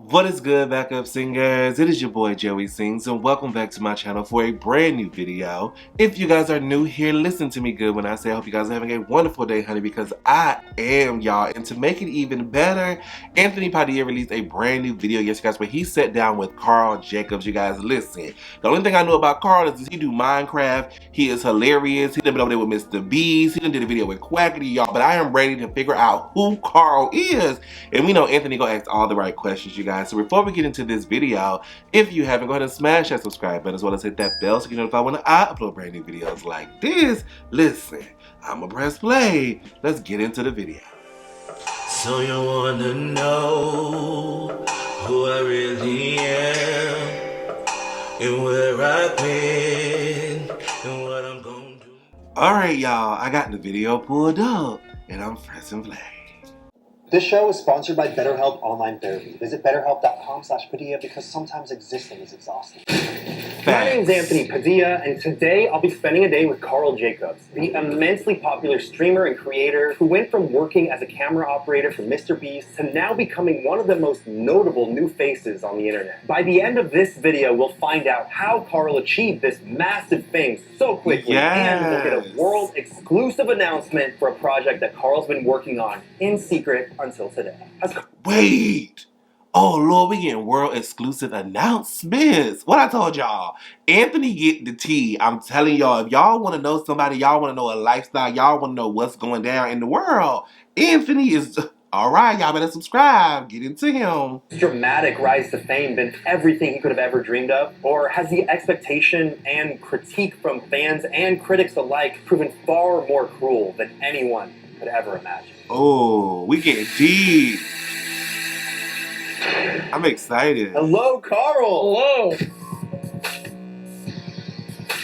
What is good, backup singers? It is your boy Joey Sings, and welcome back to my channel for a brand new video. If you guys are new here, listen to me good when I say I hope you guys are having a wonderful day, honey, because I am, y'all. And to make it even better, Anthony Padilla released a brand new video yesterday, guys, where he sat down with Karl Jacobs. You guys, listen. The only thing I know about Karl is he do Minecraft. He is hilarious. He done been over there with MrBeast. He done did a video with Quackity, y'all. But I am ready to figure out who Karl is. And we know Anthony gonna ask all the right questions, you guys. So before we get into this video, if you haven't, go ahead and smash that subscribe button as well as hit that bell so you get notified when I upload brand new videos like this. Listen, I'ma press play. Let's get into the video. So you wanna know who I really am and where I've been and what I'm gonna do. Alright, y'all, I got the video pulled up and I'm pressing play. This show is sponsored by BetterHelp Online Therapy. Visit betterhelp.com/Padilla because sometimes existing is exhausting. My name's Anthony Padilla, and today I'll be spending a day with Karl Jacobs, the immensely popular streamer and creator who went from working as a camera operator for MrBeast to now becoming one of the most notable new faces on the internet. By the end of this video, we'll find out how Karl achieved this massive fame so quickly, and we'll get a world-exclusive announcement for a project that Karl's been working on in secret until today. Wait! Oh Lord, we getting world exclusive announcements. What I told y'all, Anthony get the tea. I'm telling y'all, if y'all want to know somebody, y'all want to know a lifestyle, y'all want to know what's going down in the world, Anthony is alright. Y'all better subscribe. Get into him. Dramatic rise to fame been everything he could have ever dreamed of? Or has the expectation and critique from fans and critics alike proven far more cruel than anyone could ever imagine? Oh, we getting deep. I'm excited. Hello, Karl! Hello!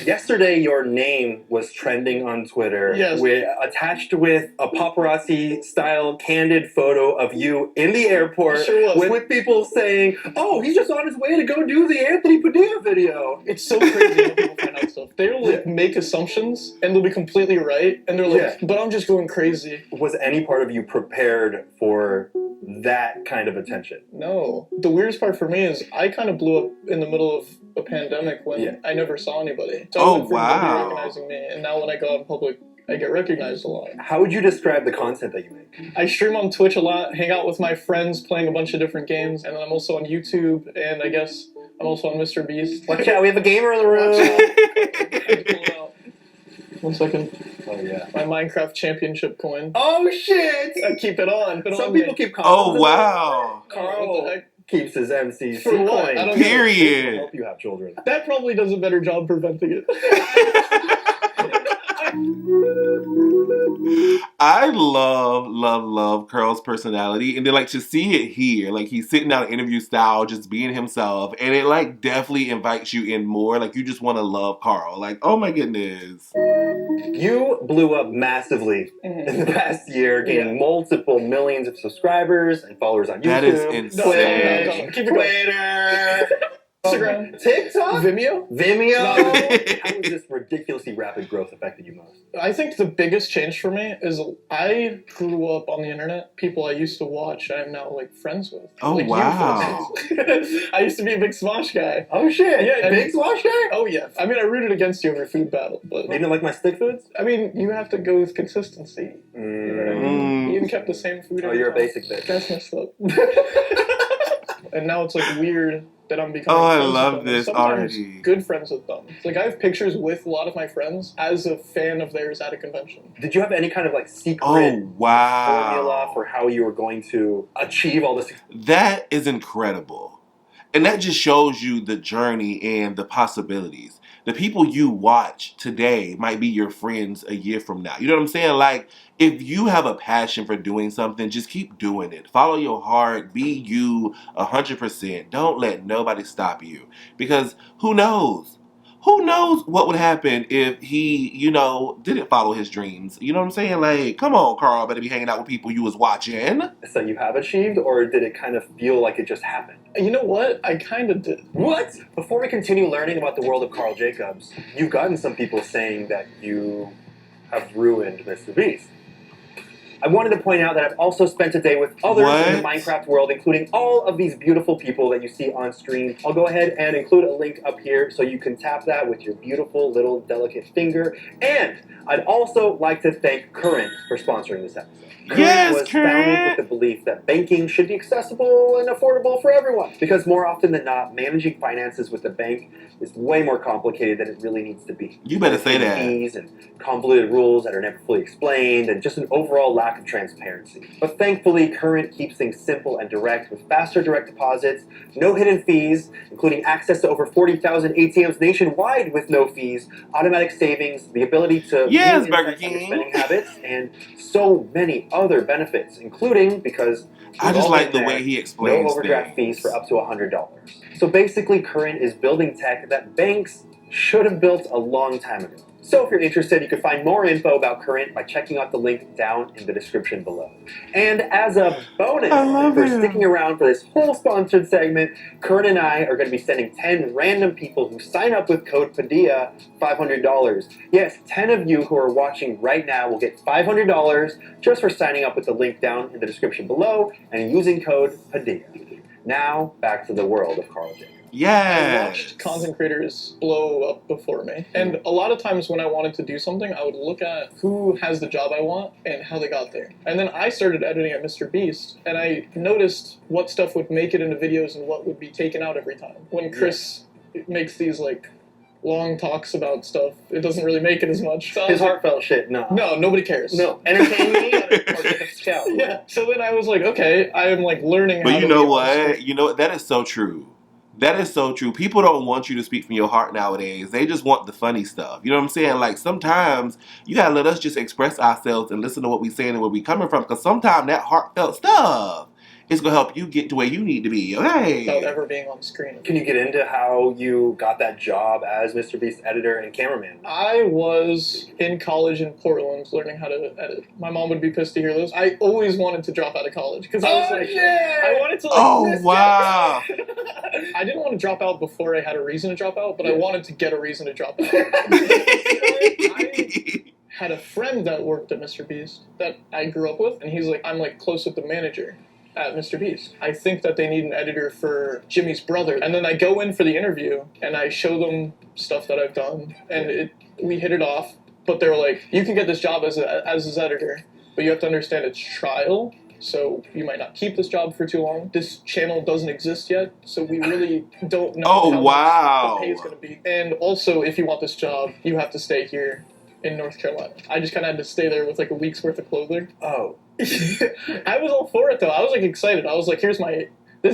Yesterday, your name was trending on Twitter, Yes. Attached with a paparazzi-style candid photo of you in the airport, Sure was. with people saying, "Oh, he's just on his way to go do the Anthony Padilla video." It's so crazy how people find out stuff. They'll like make assumptions and they'll be completely right, and they're like, Yeah. but I'm just going crazy. Was any part of you prepared for that kind of attention? No. The weirdest part for me is I kind of blew up in the middle of a pandemic when Yeah. I never saw anybody. So Oh, I went from nobody wow. recognizing me, and now when I go out in public, I get recognized a lot. How would you describe the content that you make? I stream on Twitch a lot, hang out with my friends playing a bunch of different games, and then I'm also on YouTube, and I guess I'm also on MrBeast. Watch out, we have a gamer in the room! Pull it out. 1 second. Oh, yeah. My Minecraft championship coin. Oh, shit! I keep it on. Some people keep Oh commenting. wow. What the Carl heck? keeps his MCC For what? coin. I don't know. To Period. help you have children. That probably does a better job preventing it. I love Karl's personality, and then like to see it here, like he's sitting down interview style, just being himself, and it like definitely invites you in more. Like you just want to love Karl. Like, oh my goodness. You blew up massively in the past year, gaining multiple millions of subscribers and followers on YouTube. That is insane. No, keep it going. Twitter, Instagram. TikTok, Vimeo? Vimeo. No. How has this ridiculously rapid growth affected you most? I think the biggest change for me is I grew up on the internet. People I used to watch, I'm now like friends with. Oh, like, you, for wow. instance. I used to be a big Smosh guy. Oh shit! Yeah, and- Big Swash guy. Oh yeah. I mean, I rooted against you in your food battle, but You didn't like my stick foods? I mean, you have to go with consistency. You know what I mean? You even kept the same food. Oh, every you're a time. basic bitch. That's messed up. And now it's like weird that I'm becoming Oh, I friends love with them. this Sometimes already. good friends with them. It's like I have pictures with a lot of my friends as a fan of theirs at a convention. Did you have any kind of like secret Oh formula wow. for how you were going to achieve all this? That is incredible. And that just shows you the journey and the possibilities. The people you watch today might be your friends a year from now. You know what I'm saying? Like, if you have a passion for doing something, just keep doing it. Follow your heart. Be you 100%. Don't let nobody stop you. Because who knows? Who knows what would happen if he, didn't follow his dreams? You know what I'm saying? Like, come on, Karl, better be hanging out with people you was watching. That you have achieved, or did it kind of feel like it just happened? You know what? I kind of did. What? Before we continue learning about the world of Karl Jacobs, you've gotten some people saying that you have ruined MrBeast. I wanted to point out that I've also spent a day with others in the Minecraft world, including all of these beautiful people that you see on screen. I'll go ahead and include a link up here so you can tap that with your beautiful little delicate finger. And I'd also like to thank Current for sponsoring this episode. Current was founded with the belief that banking should be accessible and affordable for everyone. Because more often than not, managing finances with the bank is way more complicated than it really needs to be. You better say that. Fees and convoluted rules that are never fully explained, and just an overall lack of transparency. But thankfully, Current keeps things simple and direct with faster direct deposits, no hidden fees, including access to over 40,000 ATMs nationwide with no fees, automatic savings, the ability to Burger King, your spending habits, and so many other benefits, including because I just like the way he explains no overdraft fees for up to $100. So basically, Current is building tech that banks should have built a long time ago. So if you're interested, you can find more info about Current by checking out the link down in the description below. And as a bonus for sticking around for this whole sponsored segment, Current and I are going to be sending 10 random people who sign up with code Padilla $500. Yes, 10 of you who are watching right now will get $500 just for signing up with the link down in the description below and using code Padilla. Now, back to the world of Karl J. Yeah. I watched content creators blow up before me. And a lot of times when I wanted to do something, I would look at who has the job I want and how they got there. And then I started editing at MrBeast, and I noticed what stuff would make it into videos and what would be taken out every time. When Chris makes these, like, long talks about stuff, it doesn't really make it as much. So his heartfelt shit, no. No, nobody cares. No. Entertain me or get a scout. Yeah. So then I was like, okay, I am, like, learning how to... But you know what? You know, that is so true. That is so true. People don't want you to speak from your heart nowadays. They just want the funny stuff. You know what I'm saying? Like, sometimes you gotta let us just express ourselves and listen to what we're saying and where we're coming from. Because sometimes that heartfelt stuff is gonna help you get to where you need to be. Okay? Without ever being on screen. Can you get into how you got that job as MrBeast editor and cameraman? I was in college in Portland learning how to edit. My mom would be pissed to hear this. I always wanted to drop out of college because I was I wanted to wow. I didn't want to drop out before I had a reason to drop out, but I wanted to get a reason to drop out. I had a friend that worked at MrBeast that I grew up with, and he's like, I'm like close with the manager at MrBeast. I think that they need an editor for Jimmy's brother. And then I go in for the interview, and I show them stuff that I've done, and we hit it off. But they're like, you can get this job as his editor, but you have to understand it's trial, so you might not keep this job for too long. This channel doesn't exist yet, so we really don't know how much the pay is going to be. And also, if you want this job, you have to stay here in North Carolina. I just kind of had to stay there with like a week's worth of clothing. Oh. I was all for it, though. I was like excited. I was like, this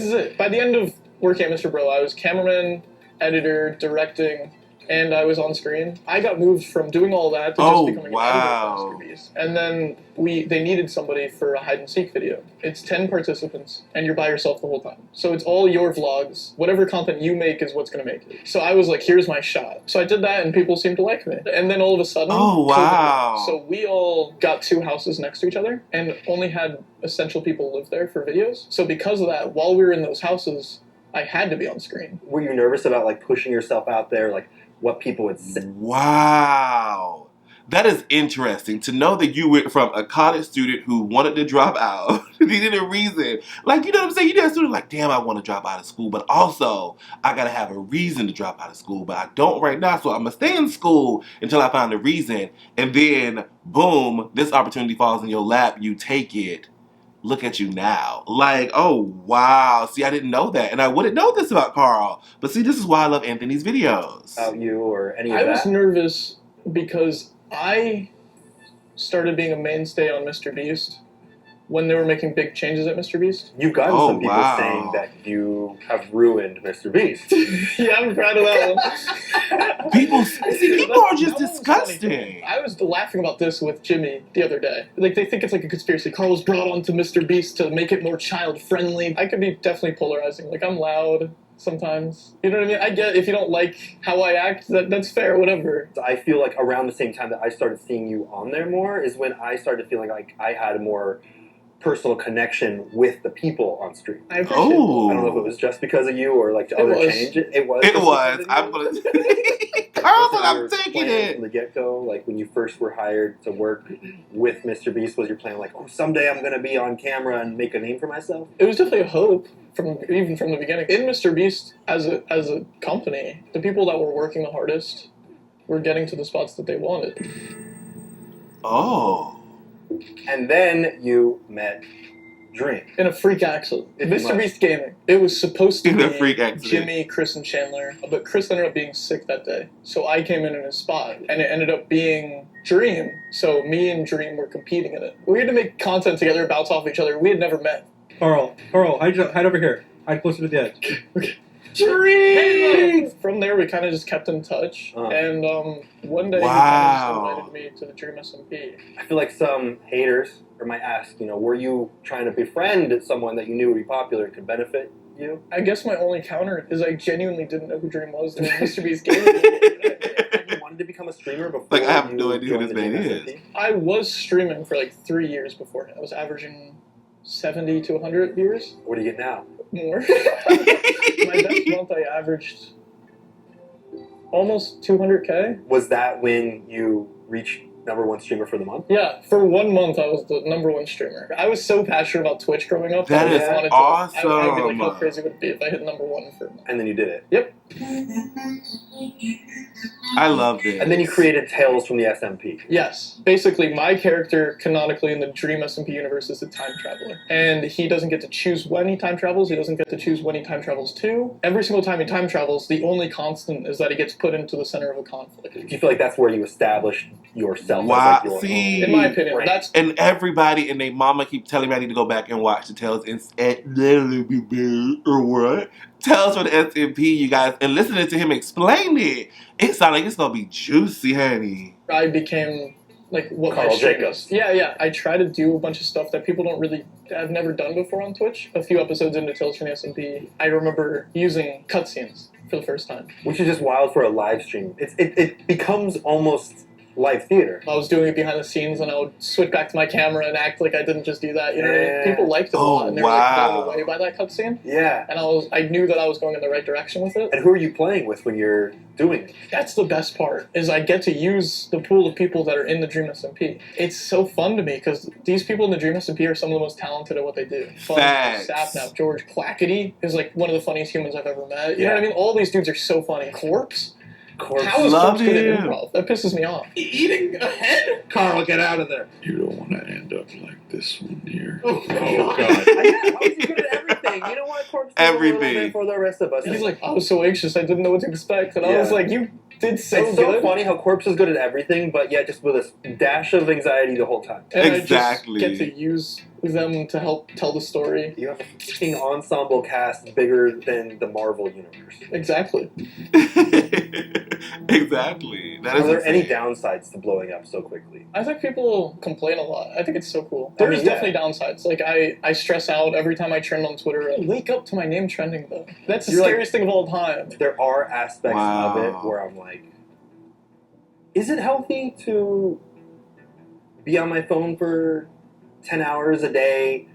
is it. By the end of working at Mr. Bro, I was cameraman, editor, directing, and I was on screen. I got moved from doing all that to just becoming an editor for MrBeast. And then they needed somebody for a hide-and-seek video. It's 10 participants, and you're by yourself the whole time. So it's all your vlogs. Whatever content you make is what's going to make it. So I was like, here's my shot. So I did that, and people seemed to like me. And then all of a sudden... So we all got 2 houses next to each other, and only had essential people live there for videos. So because of that, while we were in those houses, I had to be on screen. Were you nervous about, like, pushing yourself out there, like, what people would say? Wow. That is interesting to know that you went from a college student who wanted to drop out, needed a reason. Like, you know what I'm saying? You know, a student like, damn, I want to drop out of school, but also I got to have a reason to drop out of school, but I don't right now, so I'm going to stay in school until I find a reason. And then, boom, this opportunity falls in your lap, you take it. Look at you now. Like, oh, wow. See, I didn't know that. And I wouldn't know this about Karl. But see, this is why I love Anthony's videos. About you or any of that? I was nervous because I started being a mainstay on MrBeast when they were making big changes at MrBeast. You've gotten some people saying that you have ruined MrBeast. Yeah, I'm proud of that one. People are just disgusting. I was laughing about this with Jimmy the other day. Like, they think it's like a conspiracy. Karl was brought onto MrBeast to make it more child-friendly. I could be definitely polarizing. Like, I'm loud sometimes. You know what I mean? I get if you don't like how I act, that's fair, whatever. I feel like around the same time that I started seeing you on there more is when I started feeling like I had more personal connection with the people on stream. I appreciate Oh. I don't know if it was just because of you or like the other was. change. It was. It just was. because I'm of gonna. you. Carl said Was that I'm your taking plan it. from the get-go? Like when you first were hired to work with MrBeast, was your plan like, oh, someday I'm gonna be on camera and make a name for myself? It was definitely a hope even from the beginning. In MrBeast, as a company, the people that were working the hardest were getting to the spots that they wanted. Oh. And then you met Dream. In a freak accident. If you MrBeast Gaming. It was supposed to In a be freak accident. Jimmy, Chris, and Chandler, but Chris ended up being sick that day. So I came in his spot, and it ended up being Dream. So me and Dream were competing in it. We had to make content together, bounce off each other. We had never met. Carl, hide over here. Hide closer to the edge. Dream! From there, we kind of just kept in touch. And one day, he Wow. kind of just invited me to the Dream SMP. I feel like some haters might ask, were you trying to befriend someone that you knew would be popular and could benefit you? I guess my only counter is I genuinely didn't know who Dream was during MrBeast Gaming. Have you wanted to become a streamer before? Like, I have you no idea who joined this the man Dream is. SMP? I was streaming for like 3 years beforehand. I was averaging 70 to 100 viewers. What do you get now? More. My best month I averaged almost 200K. Was that when you reached #1 streamer for the month? Yeah, for 1 month I was the #1 streamer. I was so passionate about Twitch growing up. That I is wanted to, awesome. I'd be like, how crazy would it be if I hit #1 for a month? And then you did it. Yep. I loved it. And then you created Tales from the SMP. Yes. Basically, my character, canonically in the Dream SMP universe, is a time traveler. And he doesn't get to choose when he time travels. He doesn't get to choose when he time travels to. Every single time he time travels, the only constant is that he gets put into the center of a conflict. Do you feel like that's where you established yourself? Wow. As like your See? own In my opinion, brand? that's... And everybody and their mama keep telling me I need to go back and watch the Tales or what? Tales from the SMP, you guys. And listening to him explain it, it sounds like it's going to be juicy, honey. I became... like what Karl my stream Jacobs. is. Yeah. I try to do a bunch of stuff that people don't really... I've never done before on Twitch. A few episodes into Tales from the SMP, I remember using cutscenes for the first time. Which is just wild for a live stream. It becomes almost live theater. I was doing it behind the scenes, and I would switch back to my camera and act like I didn't just do that. You know what I mean? Yeah. People liked it a lot, and they were like wow. blown away by that cutscene. Yeah. And I knew that I was going in the right direction with it. And who are you playing with when you're doing it? That's the best part, is I get to use the pool of people that are in the Dream SMP. It's so fun to me, because these people in the Dream SMP are some of the most talented at what they do. Facts. Sapnap, George Clackety is like one of the funniest humans I've ever met. You know Yeah. what I mean? All these dudes are so funny. Corpse? Corpse. How is Love Corpse good at him. improv? That pisses me off. Eating a head? Carl, get out of there. You don't want to end up like this one here. Oh, God. How is he good at everything? You know what, Corpse? did a little Everything. bit for the rest of us. He's like, I was so anxious, I didn't know what to expect. And I Yeah. was like, you did so it's good. so funny how Corpse is good at everything, but yet just with a dash of anxiety the whole time. And Exactly. I just get to use them to help tell the story. You have a fucking ensemble cast bigger than the Marvel universe. Exactly. Exactly. That Are is there any insane. downsides to blowing up so quickly? I think people complain a lot. I think it's so cool. I There's mean, yeah. definitely downsides. Like, I stress out every time I trend on Twitter. I wake up to my name trending, though. That's the You're like- scariest thing of all time. There are aspects of it Wow. where I'm like, is it healthy to be on my phone for 10 hours a day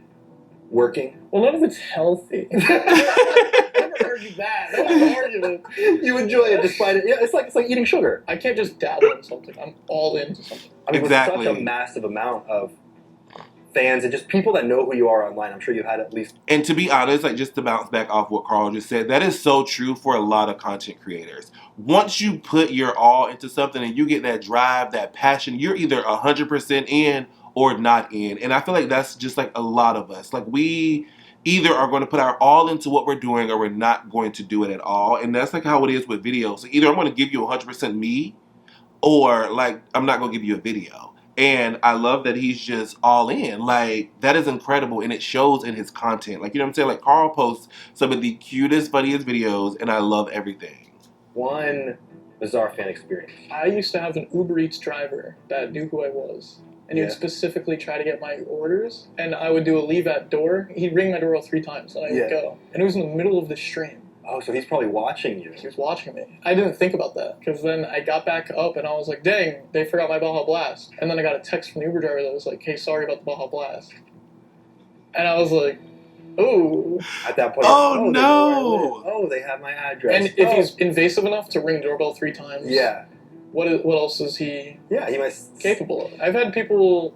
working? Well, none of it's healthy. I never argued that. That was an argument. You enjoy it despite it. Yeah, it's like eating sugar. I can't just dabble in something. I'm all into something. I mean, Exactly. with such a massive amount of fans and just people that know who you are online, I'm sure you've had at least. And to be honest, like just to bounce back off what Karl just said, that is so true for a lot of content creators. Once you put your all into something and you get that drive, that passion, you're either 100% in or not in. And I feel like that's just like a lot of us. Like we either are going to put our all into what we're doing or we're not going to do it at all. And that's like how it is with videos. So either I'm going to give you 100% me or like I'm not going to give you a video. And I love that he's just all in. Like, that is incredible. And it shows in his content. Like, you know what I'm saying? Like, Karl posts some of the cutest, funniest videos. And I love everything. One bizarre fan experience. I used to have an Uber Eats driver that knew who I was. And he would Yeah. specifically try to get my orders. And I would do a leave at door. He'd ring my doorbell 3 times and I Yeah. would go. And it was in the middle of the stream. Oh, so he's probably watching you. He was watching me. I didn't think about that. Because then I got back up and I was like, dang, they forgot my Baja Blast. And then I got a text from the Uber driver that was like, hey, sorry about the Baja Blast. And I was like, oh. At that point, Oh, they know no. where I live. Oh, they have my address. And if he's invasive enough to ring the doorbell 3 times, yeah, what else is he he might capable of? I've had people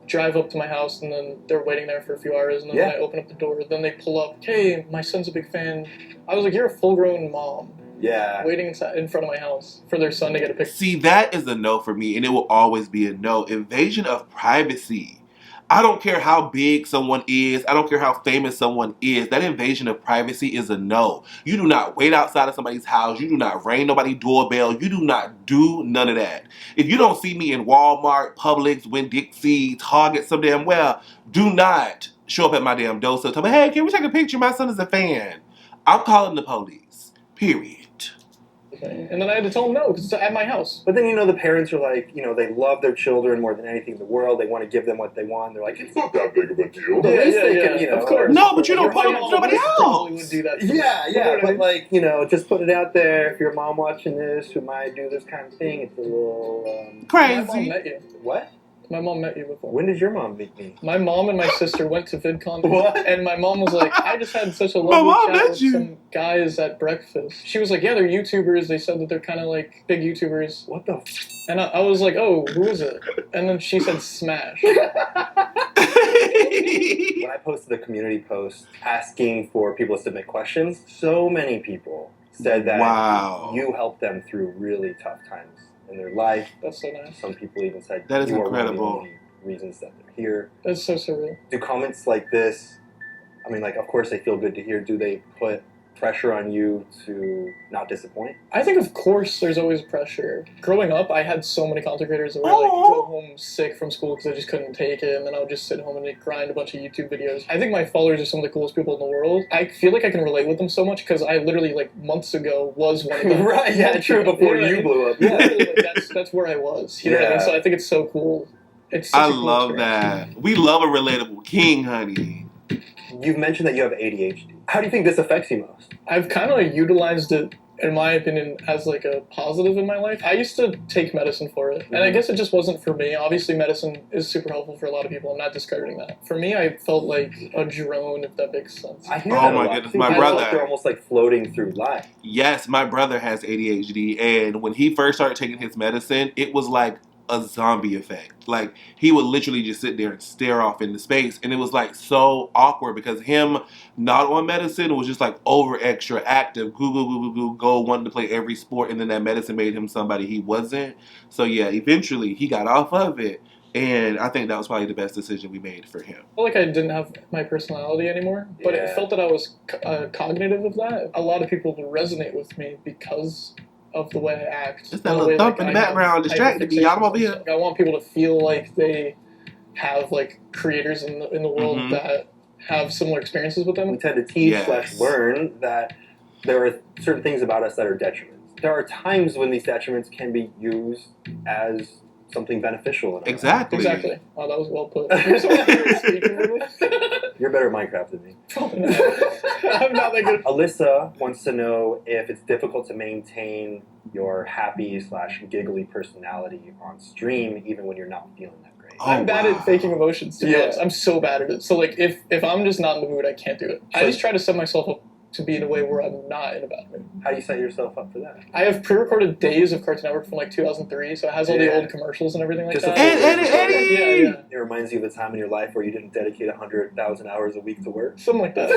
drive up to my house and then they're waiting there for a few hours, and then when I open up the door, then they pull up, hey, my son's a big fan. I was like, you're a full-grown mom. Yeah. Waiting in front of my house for their son to get a picture. See, that is a no for me, and it will always be a no. Invasion of privacy. I don't care how big someone is. I don't care how famous someone is. That invasion of privacy is a no. You do not wait outside of somebody's house. You do not ring nobody's doorbell. You do not do none of that. If you don't see me in Walmart, Publix, Winn-Dixie, Target, some damn well, do not show up at my damn door. So tell me, hey, can we take a picture? My son is a fan. I'm calling the police. Period. And then I had to tell them no, because it's at my house. But then, the parents are like, they love their children more than anything in the world. They want to give them what they want. They're like, it's not that big of a deal. Yeah, of course. No, but you don't put them with nobody else. Would do that Yeah, but just put it out there. If your mom watching this who might do this kind of thing, it's a little crazy. My mom met you. What? My mom met you before. When did your mom meet me? My mom and my sister went to VidCon. What? And my mom was like, I just had such a lovely chat with some guys at breakfast. She was like, yeah, they're YouTubers. They said that they're kind of like big YouTubers. What the? And I was like, oh, who is it? And then she said Smash. When I posted a community post asking for people to submit questions, so many people said that you helped them through really tough times in their life. That's so nice. Some people even said that is you incredible. are one of the only reasons that they're here. That's so surreal. Do comments like this, of course they feel good to hear. Do they put pressure on you to not disappoint? I think, of course, there's always pressure. Growing up, I had so many content creators that would go home sick from school because I just couldn't take it, and then I would just sit home and grind a bunch of YouTube videos. I think my followers are some of the coolest people in the world. I feel like I can relate with them so much because I literally, months ago, was one of them. Right, yeah, true, before you blew up. Yeah. That's where I was. You know what I mean? So I think it's so cool. It's such a cool love experience. that. We love a relatable king, honey. You've mentioned that you have ADHD. How do you think this affects you most? I've kind of utilized it, in my opinion, as a positive in my life. I used to take medicine for it, and I guess it just wasn't for me. Obviously, medicine is super helpful for a lot of people. I'm not discrediting that. For me, I felt like a drone, if that makes sense. I hear that a lot. Goodness, my brother. They're almost like floating through life. Yes, my brother has ADHD, and when he first started taking his medicine, it was like a zombie effect. Like, he would literally just sit there and stare off into space, and it was so awkward because him not on medicine was just over extra active, go, wanting to play every sport, and then that medicine made him somebody he wasn't. So yeah, eventually he got off of it, and I think that was probably the best decision we made for him. I felt like I didn't have my personality anymore, but it felt that I was cognitive of that. A lot of people resonate with me because of the way I act. Just that little thump in the background distracted me. Y'all don't be here. I want people to feel like they have creators in the world that have similar experiences with them. We tend to teach / learn that there are certain things about us that are detriments. There are times when these detriments can be used as something beneficial. In Exactly. Oh, that was well put. You're so good at speaking with me. You're better at Minecraft than me. I'm not that good. Alyssa wants to know if it's difficult to maintain your happy / giggly personality on stream even when you're not feeling that great. I'm bad at faking emotions, to be honest. I'm so bad at it. So if I'm just not in the mood, I can't do it. I just try to set myself up to be in a way where I'm not in a bad mood. How do you set yourself up for that? I have pre-recorded days of Cartoon Network from 2003, so it has all the old commercials and everything like that. Eddie! Yeah. It reminds you of the time in your life where you didn't dedicate 100,000 hours a week to work. Something like that.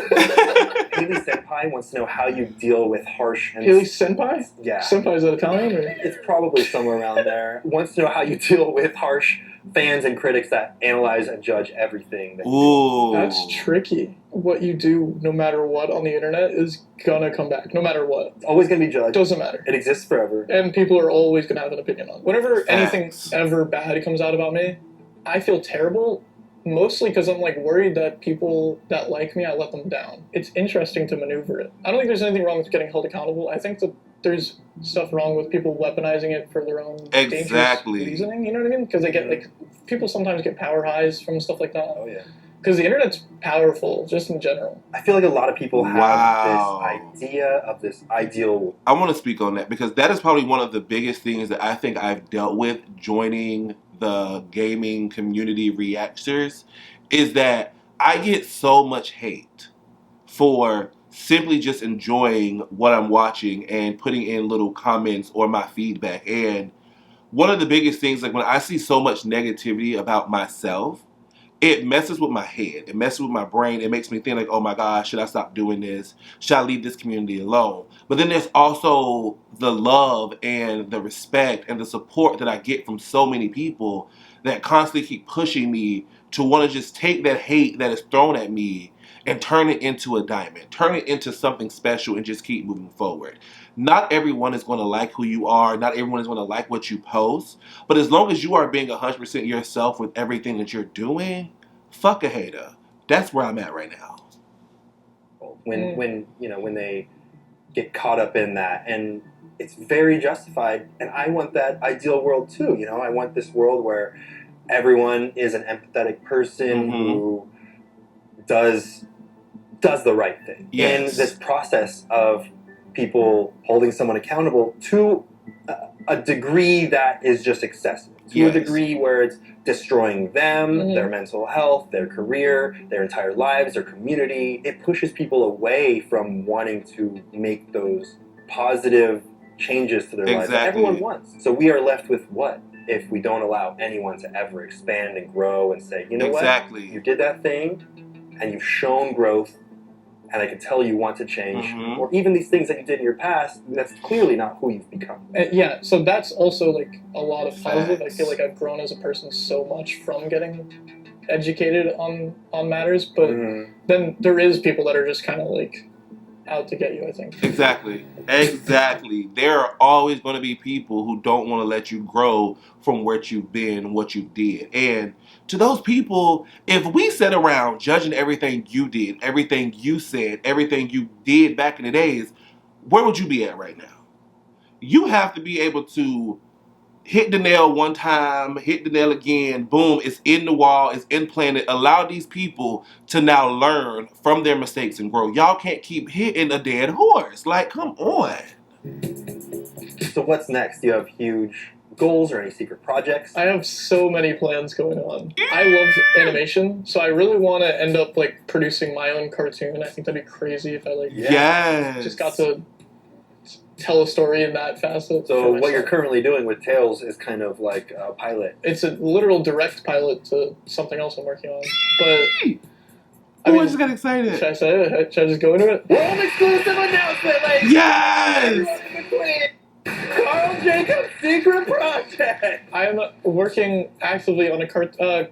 Haley Senpai wants to know how you deal with harsh and... Haley Senpai? Yeah. Senpai, is that Italian? Or? It's probably somewhere around there. Wants to know how you deal with harsh fans and critics that analyze and judge everything. That's tricky. What you do, no matter what, on the internet is gonna come back, no matter what. It's always gonna be judged. Doesn't matter. It exists forever. And people are always gonna have an opinion on it. Whenever anything ever bad comes out about me, I feel terrible, mostly because I'm worried that people that like me, I let them down. It's interesting to maneuver it. I don't think there's anything wrong with getting held accountable. I think that there's stuff wrong with people weaponizing it for their own dangerous reasoning, you know what I mean? Because they get, people sometimes get power highs from stuff like that. Oh, yeah. Because the internet's powerful, just in general. I feel like a lot of people have this idea of this ideal... I want to speak on that because that is probably one of the biggest things that I think I've dealt with joining the gaming community reactors is that I get so much hate for simply just enjoying what I'm watching and putting in little comments or my feedback. And one of the biggest things, like when I see so much negativity about myself, it messes with my head. It messes with my brain. It makes me think like, oh my gosh, should I stop doing this? Should I leave this community alone? But then there's also the love and the respect and the support that I get from so many people that constantly keep pushing me to want to just take that hate that is thrown at me and turn it into a diamond, turn it into something special and just keep moving forward. Not everyone is going to like who you are. Not everyone is going to like what you post. But as long as you are being 100% yourself with everything that you're doing, fuck a hater. That's where I'm at right now. When they get caught up in that, and it's very justified, and I want that ideal world too. You know, I want this world where everyone is an empathetic person who does the right thing. Yes. In this process of people holding someone accountable to a degree that is just excessive. To a degree where it's destroying them, their mental health, their career, their entire lives, their community. It pushes people away from wanting to make those positive changes to their lives that everyone wants. So we are left with what if we don't allow anyone to ever expand and grow and say, you know what, you did that thing and you've shown growth, and I can tell you want to change, or even these things that you did in your past, that's clearly not who you've become. Yeah, so that's also like a lot of positive. I feel like I've grown as a person so much from getting educated on matters, but then there is people that are just kind of like out to get you, I think. Exactly. There are always going to be people who don't want to let you grow from what you've been, what you did. And to those people, if we sat around judging everything you did, everything you said, everything you did back in the days, where would you be at right now? You have to be able to hit the nail one time, hit the nail again, boom, it's in the wall, it's implanted. Allow these people to now learn from their mistakes and grow. Y'all can't keep hitting a dead horse. Like, come on. So what's next? Do you have huge goals or any secret projects? I have so many plans going on. I love animation, so I really want to end up like producing my own cartoon. I think that'd be crazy if I just got to tell a story in that facet. So what you're currently doing with Tales is kind of like a pilot. It's a literal direct pilot to something else I'm working on. But I just got excited. Should I say it? Should I just go into it? World exclusive announcement, ladies! Yes! Karl Jacob's secret project! I am working actively on a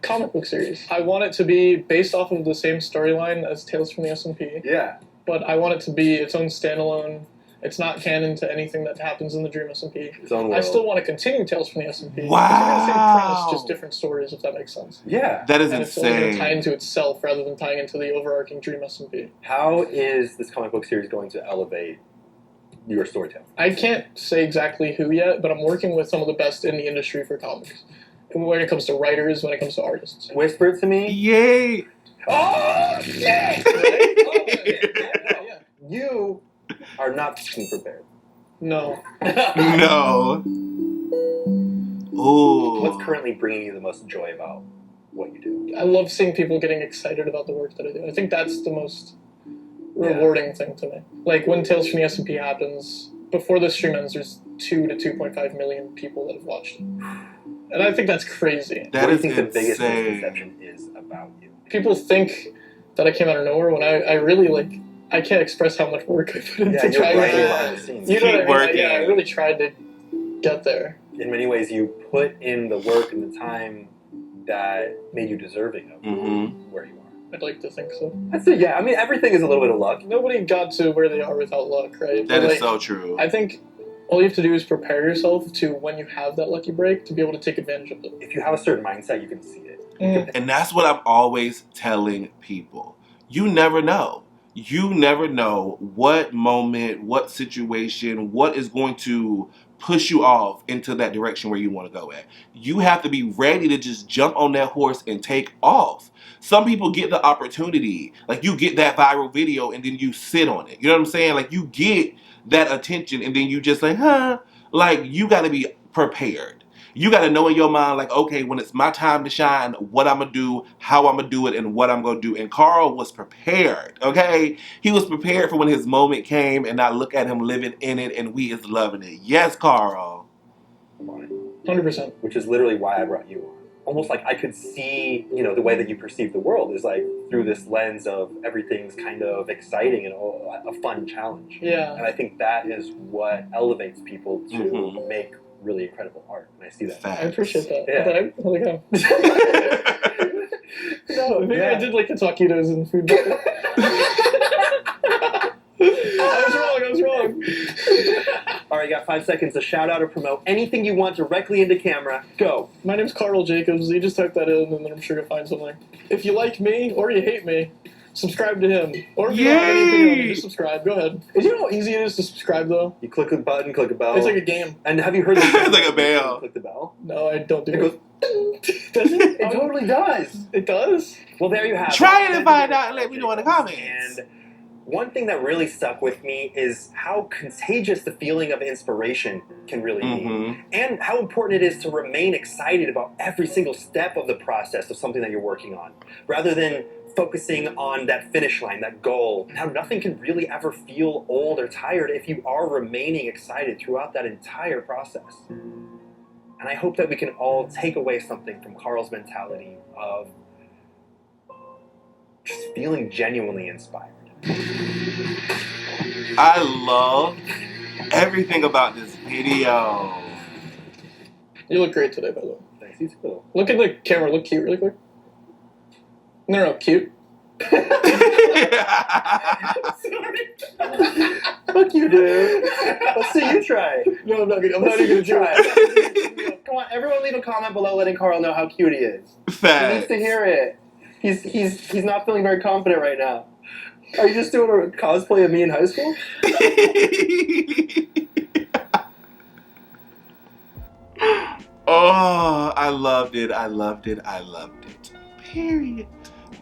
comic book series. I want it to be based off of the same storyline as Tales from the SMP. Yeah. But I want it to be its own standalone. It's not canon to anything that happens in the Dream SMP. Its own world. I still want to continue Tales from the SMP. Wow. It's going to the same premise, just different stories, if that makes sense. Yeah. That is and insane. It's only going to tie into itself rather than tying into the overarching Dream SMP. How is this comic book series going to elevate your storytelling? I can't say exactly who yet, but I'm working with some of the best in the industry for comics. When it comes to writers, when it comes to artists. Whisper it to me. Yay! Oh, shit! Yeah. You are not fucking prepared. No. No. Ooh. What's currently bringing you the most joy about what you do? I love seeing people getting excited about the work that I do. I think that's the most rewarding thing to me. Like when Tales from the SMP happens, before the stream ends, there's 2 to 2.5 million people that have watched it. And I think that's crazy. What do you think the biggest misconception is about you? People think that I came out of nowhere when I really like. I can't express how much work I put into trying behind the scenes. You know what I mean? I really tried to get there. In many ways, you put in the work and the time that made you deserving of where you are. I'd like to think so. That's it, yeah. I mean, everything is a little bit of luck. Nobody got to where they are without luck, right? That is so true. I think all you have to do is prepare yourself to, when you have that lucky break, to be able to take advantage of it. If you have a certain mindset, you can see it. And that's what I'm always telling people. You never know. You never know what moment, what situation, what is going to push you off into that direction where you want to go at. You have to be ready to just jump on that horse and take off. Some people get the opportunity. Like you get that viral video and then you sit on it. You know what I'm saying? Like you get that attention and then you just like, huh? Like you got to be prepared. You got to know in your mind, like, okay, when it's my time to shine, what I'm going to do, how I'm going to do it, and what I'm going to do. And Karl was prepared, okay? He was prepared for when his moment came, and I look at him living in it, and we is loving it. Yes, Karl. 100%. Which is literally why I brought you on. Almost like I could see, you know, the way that you perceive the world is like through this lens of everything's kind of exciting and a fun challenge. Yeah. And I think that is what elevates people to make really incredible art. And I see that. I appreciate that. Yeah. No, maybe I did like the taquitos and food. I was wrong. All right, you got 5 seconds to shout out or promote anything you want directly into camera. Go. My name's Karl Jacobs. You just type that in, and then I'm sure you'll find something. If you like me or you hate me, subscribe to him. Or if you don't have anything on me, just subscribe. Go ahead. Did you know how easy it is to subscribe, though? You click a button, click a bell. It's like a game. And have you heard this? It's like a bell. Click the bell. No, I don't do It it. goes. Does it? It totally does. It does? Well, there you have it. Try it and find out and let me know in the comments. And one thing that really stuck with me is how contagious the feeling of inspiration can really be. And how important it is to remain excited about every single step of the process of something that you're working on, rather than focusing on that finish line, that goal, and how nothing can really ever feel old or tired if you are remaining excited throughout that entire process. And I hope that we can all take away something from Karl's mentality of just feeling genuinely inspired. I love everything about this video. You look great today, by the way. Thanks, you too. Look at the camera. Look cute really quick. No, cute. Sorry. Fuck you, dude. Let's see you try. No, I'm not even going to try. Come on, everyone leave a comment below letting Karl know how cute he is. Facts. He needs to hear it. He's not feeling very confident right now. Are you just doing a cosplay of me in high school? Oh, I loved it. I loved it. I loved it. Period.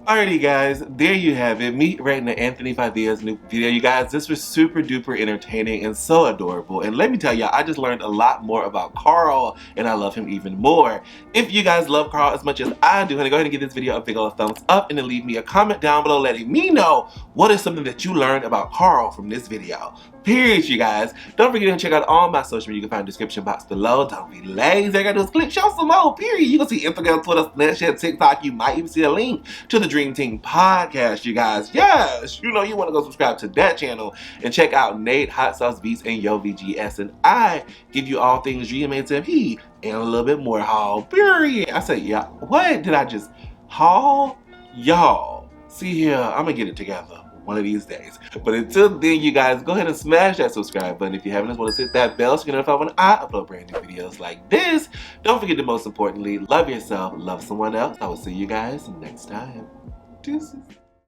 Alrighty guys, there you have it. Me rating Anthony Padilla's new video. You guys, this was super duper entertaining and so adorable. And let me tell y'all, I just learned a lot more about Karl and I love him even more. If you guys love Karl as much as I do, honey, go ahead and give this video a big old thumbs up and then leave me a comment down below letting me know what is something that you learned about Karl from this video. Period, you guys. Don't forget to check out all my social media. You can find the description box below. Don't be lazy. All you gotta do is click show some more. Period. You can see Instagram, Twitter, Snapchat, TikTok. You might even see a link to the Dream Team podcast, you guys. Yes, you know you want to go subscribe to that channel and check out Nate, Hot Sauce Beats, and Yo VGS. And I give you all things Dream SMP and a little bit more haul. Period. I say, yeah. What did I just haul? Y'all. See here, I'm gonna get it together one of these days. But until then, you guys, go ahead and smash that subscribe button. If you haven't, just want to hit that bell so you get notified when I upload brand new videos like this. Don't forget to, most importantly, love yourself, love someone else. I will see you guys next time. Deuces.